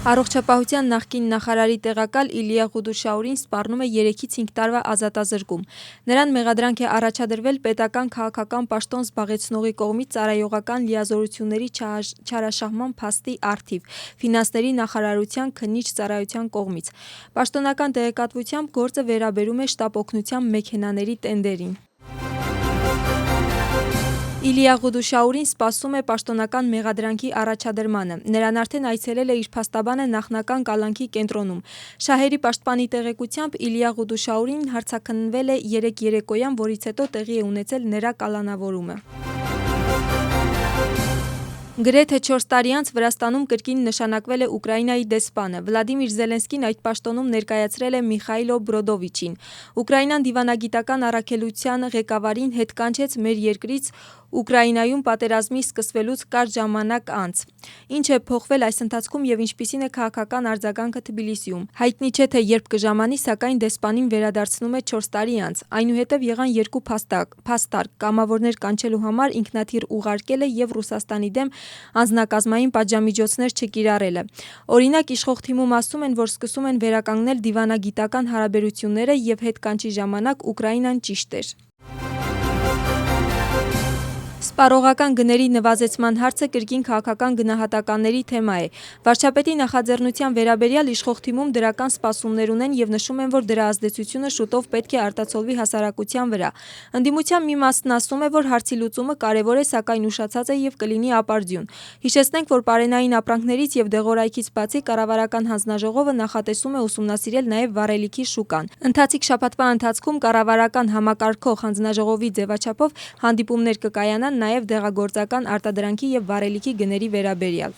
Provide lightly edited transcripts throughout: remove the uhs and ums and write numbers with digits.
Առողջապահության նախկին նախարարի տեղակալ Իլիա Ղուդուշաուրին սպառնում է 3-ից 5 տարվա ազատազրկում։ Նրան մեղադրանք է առաջադրվել պետական քաղաքական պաշտոն զբաղեցնողի կողմից ծառայողական լիազորությունների չարաշահման փաստի առթիվ՝ ֆինանսների նախարարության քննիչ ծառայության կողմից։ Պաշտոնական տեղեկատվությամբ գործը վերաբերում է շտապօգնության մեքենաների տենդերին։ Իլիա Ղուդուշաուրին սպասում է պաշտոնական մեղադրանքի առաջադրմանը։ Նրան արդեն այցելել է իր փաստաբանը նախնական կալանքի կենտրոնում։ Շահերի պաշտպանի տեղեկությամբ Իլիա Ղուդուշաուրին հարցաքննվել է 3 երեկոյան, որից հետո տեղի է ունեցել նրա կալանավորումը։ Գրեթե 4 տարի անց Վրաստանում կրկին նշանակվել է Ուկրաինայի դեսպանը։ Վլադիմիր Զելենսկին այդ պաշտոնում ներկայացրել է Միխայլո Բրոդովիչին։ Ուկրաինան դիվանագիտական առաքելության ղեկավարին հետ կանչեց մեր երկրից Ուկրաինայում պատերազմի սկսվելուց կարճ ժամանակ անց։ Ինչ է փոխվել այս ընթացքում եւ ինչպիսին է քաղաքական արձագանքը Թբիլիսիում։ Հայտնի չէ, թե երբ կժամանի, սակայն դեսպանին վերադարձնում է 4 տարի անց։ Այնուհետև եղան 2 փաստարկ՝ կամավորներ կանչելու համար ինքնաթիռ ուղարկելը եւ Ռուսաստանի դեմ անձնակազմային պատժամիջոցներ չկիրառելը։ Օրինակ, իշխող թիմում ասում են, որ սկսում են վերականգնել դիվանագիտական հարաբերությունները եւ հետ կանչի ժամանակ Ուկրաինան ճիշտ էր։ Սպառողական գների նվազեցման հարցը կրկին քաղաքական գնահատականների թեմա է։ Վարչապետի նախաձեռնության վերաբերյալ իշխող թիմում դրական սպասումներ ունեն եւ նշում են, որ դրա ազդեցությունը շուտով պետք է արտացոլվի հասարակության վրա։ Ընդդիմության մի մասն ասում է, որ հարցի լուծումը կարևոր է, սակայն ուշացած է եւ կլինի ապարդյուն։ Հիշեցնենք, որ պարենային ապրանքներից եւ դեղորայքից բացի կառավարական հանձնաժողովը նախատեսում է ուսումնասիրել նաեւ վառելիքի շուկան։ Ընթացիկ շաբաթվա ընթացքում կառավարական համակարգող հանձնաժողովի ձևաչափով հանդիպումներ կկայանան նաև դեղագործական արտադրանքի եւ վառելիքի գների վերաբերյալ։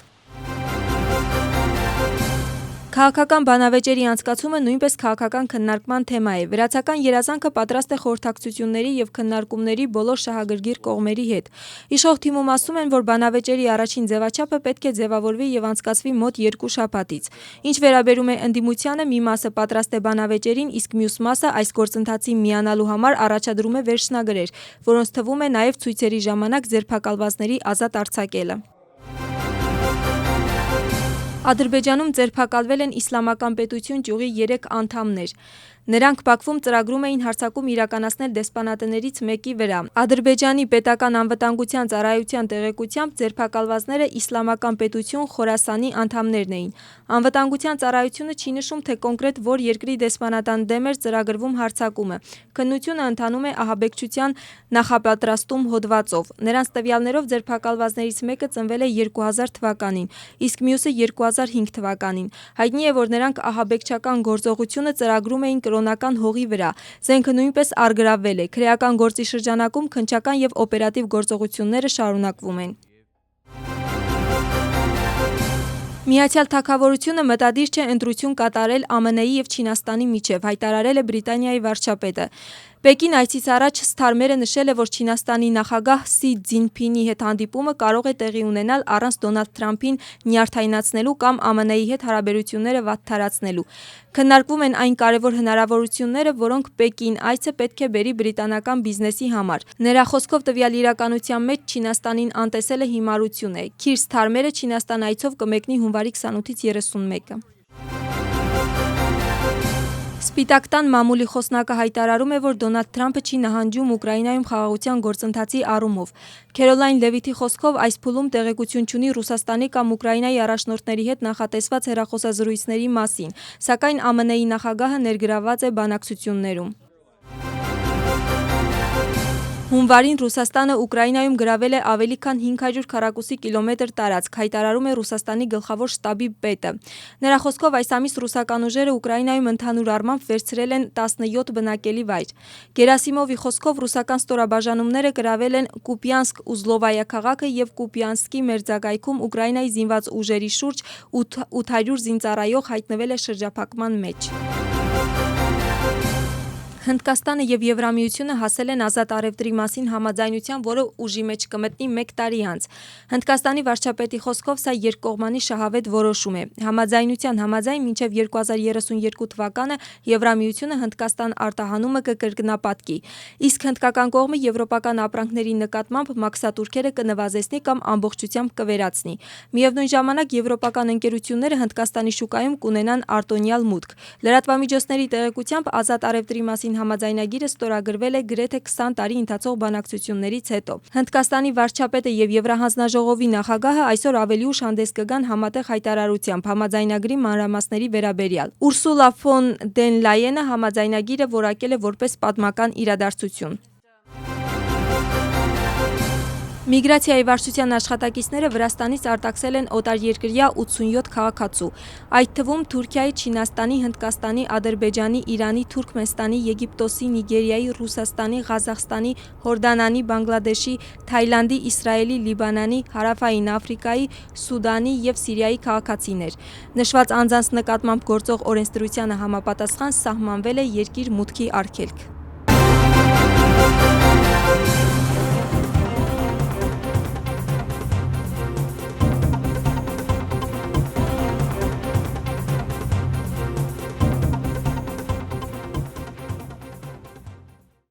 Քաղաքական բանավեճերի անցկացումը նույնպես քաղաքական քննարկման թեմա է։ Վրացական երազանքը պատրաստ է խորհրդակցությունների եւ քննարկումների բոլոր շահագրգիռ կողմերի հետ։ Իշխող թիմում ասում են, որ բանավեճերի առաջին ձևաչափը պետք է ձևավորվի եւ անցկացվի մոտ 2 շաբաթից։ Ինչ վերաբերում է ընդդիմությանը, մի մասը պատրաստ է բանավեճերին, իսկ մյուս մասը այս գործընթացին միանալու համար առաջադրում է վերջնագրեր, որոնց թվում է նաեւ ցույցերի ժամանակ ձերբակալվածների ազատ արձակելը։ Ադրբեջանում ձերբակալվել են Իսլամական պետություն ճյուղի 3 անդամներ։ Նրանք Բաքվում ծրագրում էին հարձակում իրականացնել դեսպանատներից մեկի վրա։ Ադրբեջանի պետական անվտանգության ծառայության տեղեկությամբ ձերբակալվածները Իսլամական պետություն Խորասանի անդամներն էին։ Անվտանգության ծառայությունը չի նշում, թե կոնկրետ որ երկրի դեսպանատան դեմ էր ծրագրվում հարձակումը։ Քննությունը ընթանում է ահաբեկչության նախապատրաստում հոդվածով։ Նրանց տվյալներով ձերբակալվածներից մեկը ծնվել է 2000 թվականին, իսկ մյուսը 2005 թվականին։ Հայտնի է, որ նրանք ահաբեկչական գործողությունը ծրագրում էին կրոնական հողի վրա։ Զենքը նույնպես առգրավվել է։ Քրեական գործի շրջանակում քննչական եւ օպերատիվ գործողությունները շարունակվում են։ Միացյալ Թագավորությունը մտադիր չէ ընտրություն կատարել ԱՄՆ-ի եւ Չինաստանի միջև, հայտարարել է Բրիտանիայի վարչապետը։ Պեկին այցից առաջ Սթարմերը նշել է, որ Չինաստանի նախագահ Սի Ցզինփինի հետ հանդիպումը կարող է տեղի ունենալ առանց Դոնալդ Թրամփին նյարդայնացնելու կամ ԱՄՆ-ի հետ հարաբերությունները վատթարացնելու։ Քննարկվում են այն կարևոր հնարավորությունները, որոնք Պեկին այցը պետք է բերի բրիտանական բիզնեսի համար։ Նրա խոսքով տվյալ իրականության մեջ Չինաստանին անտեսելը հիմարություն է։ Քիր Սթարմերը Չինաստան այցով կմեկնի հունվարի 28-ից 31-ը։ Սպիտակ տան մամուլի խոսնակը հայտարարում է, որ Դոնալդ Թրամփը չի նահանջում Ուկրաինայում խաղաղության գործընթացի առումով։ Քերոլայն Լևիթի խոսքով այս փուլում տեղեկություն չունի Ռուսաստանի կամ Ուկրաինայի առաջնորդների հետ նախատեսված հեռախոսազրույցների մասին, սակայն ԱՄՆ-ի նախագահը ներգրավված է բանակցություններում։ Հունվարին Ռուսաստանը Ուկրաինայում գրավել է ավելի քան 500 քառակուսի կիլոմետր տարածք, հայտարարում է Ռուսաստանի գլխավոր շտաբի պետը։ Նրա խոսքով այս ամիս ռուսական ուժերը Ուկրաինայում ընդհանուր առմամբ վերցրել են 17 բնակելի վայր։ Գերասիմովի խոսքով ռուսական ստորաբաժանումները գրավել են Կուպյանսկ-Ուզլովայա քաղաքը եւ Կուպյանսկի մերձակայքում Ուկրաինայի զինված ուժերի շուրջ 800 զինծառայող հայտնվել է շրջափակման մեջ։ Հնդկաստանը եւ Եվրամիությունը հասել են ազատ առևտրի մասին համաձայնության, որը ուժի մեջ կմտնի 1 տարի անց։ Հնդկաստանի վարչապետի խոսքով սա երկկողմանի շահավետ որոշում է։ Համաձայնության համաձայն մինչև 2032 թվականը Եվրամիությունը Հնդկաստան արտահանումը կկրկնապատկի, իսկ հնդկական կողմը եվրոպական ապրանքների նկատմամբ մաքսատուրքերը կնվազեցնի կամ ամբողջությամբ կվերացնի։ Միևնույն ժամանակ եվրոպական ընկերությունները Հնդկաստանի շուկայում կունենան արտոնյալ մուտք։ Լրատվամիջոցների տեղեկությամբ ազատ առևտրի մասին համաձայնագիրը ստորագրվել է գրեթե 20 տարի ընթացող բանակցություններից հետո։ Հնդկաստանի վարչապետը եւ Եվրահանձնաժողովի նախագահը այսօր ավելի ուշ հանդես կգան համատեղ հայտարարությամբ համաձայնագրի մանրամասների վերաբերյալ։ Ուրսուլա ֆոն դեն Լայենը համաձայնագիրը որակել է որպես պատմական իրադարձություն։ Միգրացիայի վարչության աշխատակիցները Վրաստանից արտաքսել են օտարերկրյա 87 քաղաքացու, այդ թվում Թուրքիայի, Չինաստանի, Հնդկաստանի, Ադրբեջանի, Իրանի, Թուրքմենստանի, Եգիպտոսի, Նիգերիայի, Ռուսաստանի, Ղազախստանի, Հորդանանի, Բանգլադեշի, Թայլանդի, Իսրայելի, Լիբանանի, Հարավային Աֆրիկայի, Սուդանի եւ Սիրիայի քաղաքացիներ։ Նշված անձանց նկատմամբ գործող օրենսդրությանը համապատասխան սահմանվել է երկիր մուտքի արգելք։